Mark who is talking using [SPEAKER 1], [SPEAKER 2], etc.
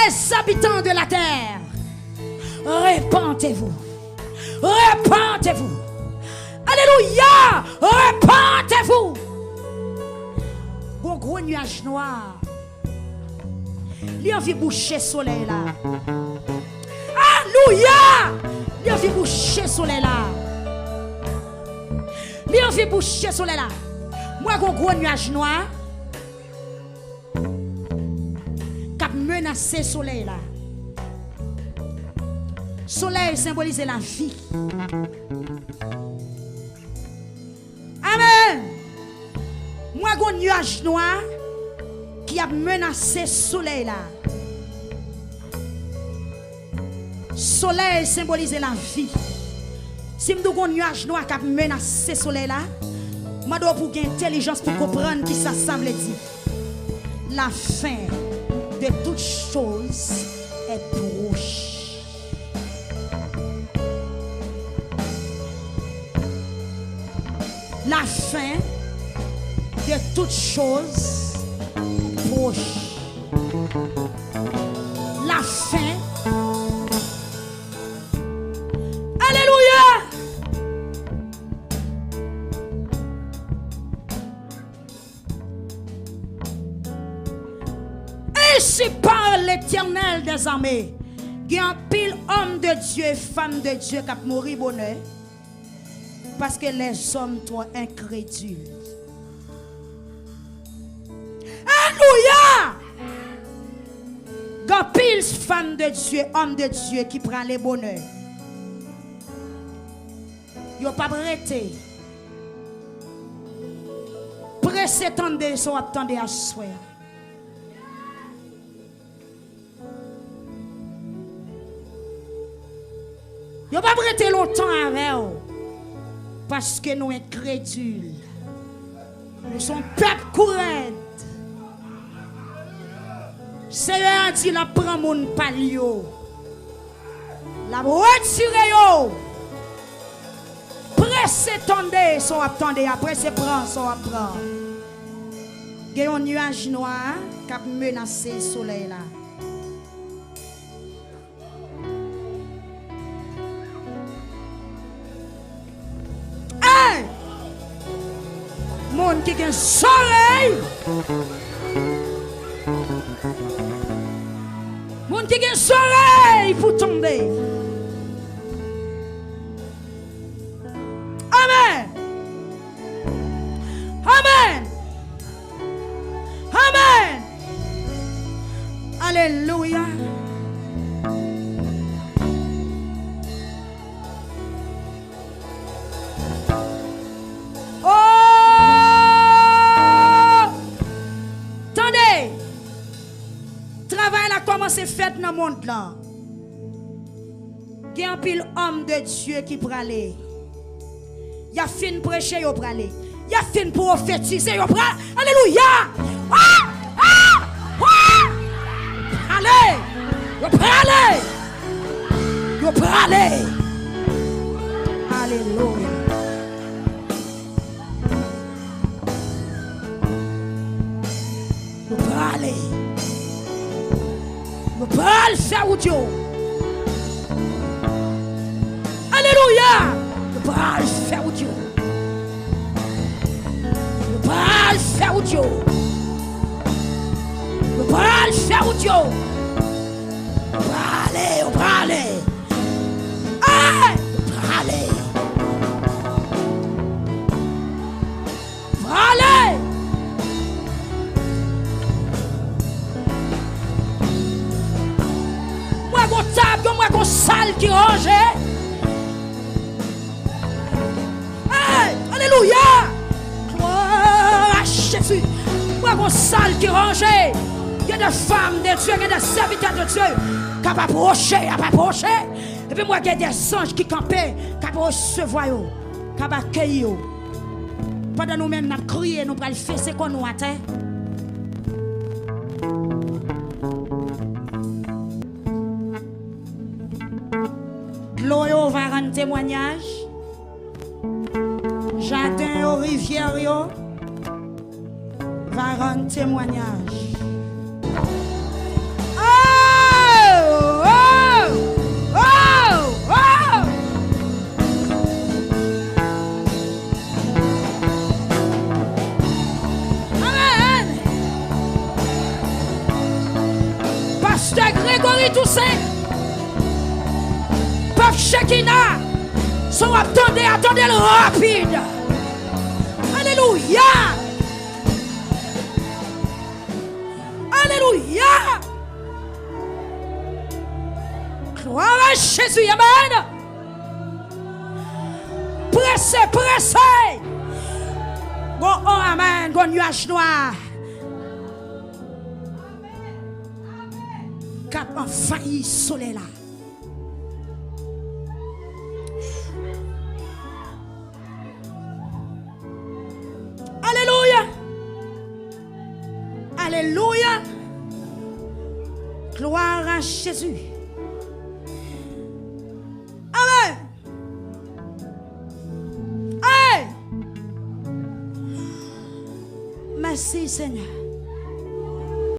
[SPEAKER 1] les habitants de la terre, répentez-vous. Répentez-vous. Alléluia. Répentez-vous. Bon gros nuage noir. Il a envie de boucher le soleil là. Alléluia. Il a envie de boucher le soleil là. Il a envie de boucher le soleil là. Moi, un gros nuage noir qui a menacé le soleil là. Soleil symbolise la vie. Amen. Moi, un nuage noir qui a menacé le soleil là. Soleil symbolise la vie. Si je un nuage noir qui a menacé le soleil là, je dois pour gagner intelligence pour comprendre qui ça semble dire. La fin de toute chose est proche. La fin de toute chose proche. La fin. Alléluia. Ainsi parle l'Éternel des armées. Il y a un pile homme de Dieu et femme de Dieu qui a mouru bonheur. Parce que les hommes sont incrédules. Alléluia! Il y a pile femme de Dieu, homme de Dieu qui prend les bonheurs. Ils n'ont pas arrêté. Pressez tendez, ils sont attendus à soi. Ils n'ont pas arrêté longtemps avec eux. Parce que nous sommes incrédules. Nous sommes peuple courant. Seigneur a dit la prend mon palio. La retire yo. Pressez tendez, son attendez, après c'est prend, son apprend. Il y a un nuage noir qui a menacé le soleil là. Monde qui a un soleil. Monde qui a un soleil pour tomber. Amen. Amen. Amen. Alléluia. C'est fait dans le monde là. Il y a un pile homme de Dieu qui peut aller. Il y a fin prêcher, il peut aller. Il y a fin prophétiser, il peut aller. Alléluia! Ah! Ah! Ah! Allez! Il peut aller! Il peut aller! Alléluia! Il peut aller! Je peux le faire ou Dieu. Alléluia. Je peux le faire ou Dieu. Je peux le faire ou Dieu. Je peux le faire ou Dieu. On peut aller, on peut aller. Ah, on peut aller. On peut aller. Moi, qu'on salle qui range. Hey, alléluia. Gloire à Jésus. Moi, qu'on salle qui range. Il y a des femmes de Dieu, il y a des serviteurs de Dieu qui peuvent approcher, Et puis moi, il y a des anges qui campaient, qui peuvent recevoir, qui peuvent accueillir. Pendant nous-mêmes, nous crions, nous allons faire ce qu'on nous attend. L'eau va rendre témoignage. Jardin aux rivières va rendre témoignage. Ah! Pasteur Grégory Toussaint, Pape Shekina, sont attendez le rapide. Alléluia. Alléluia. Gloire à Jésus. Amen. Pressez, pressez. Bon, oh, amen. Bon nuage noir. Cap envahi soleil là. Alléluia. Alléluia. Gloire à Jésus. Amen. Hey. Merci Seigneur.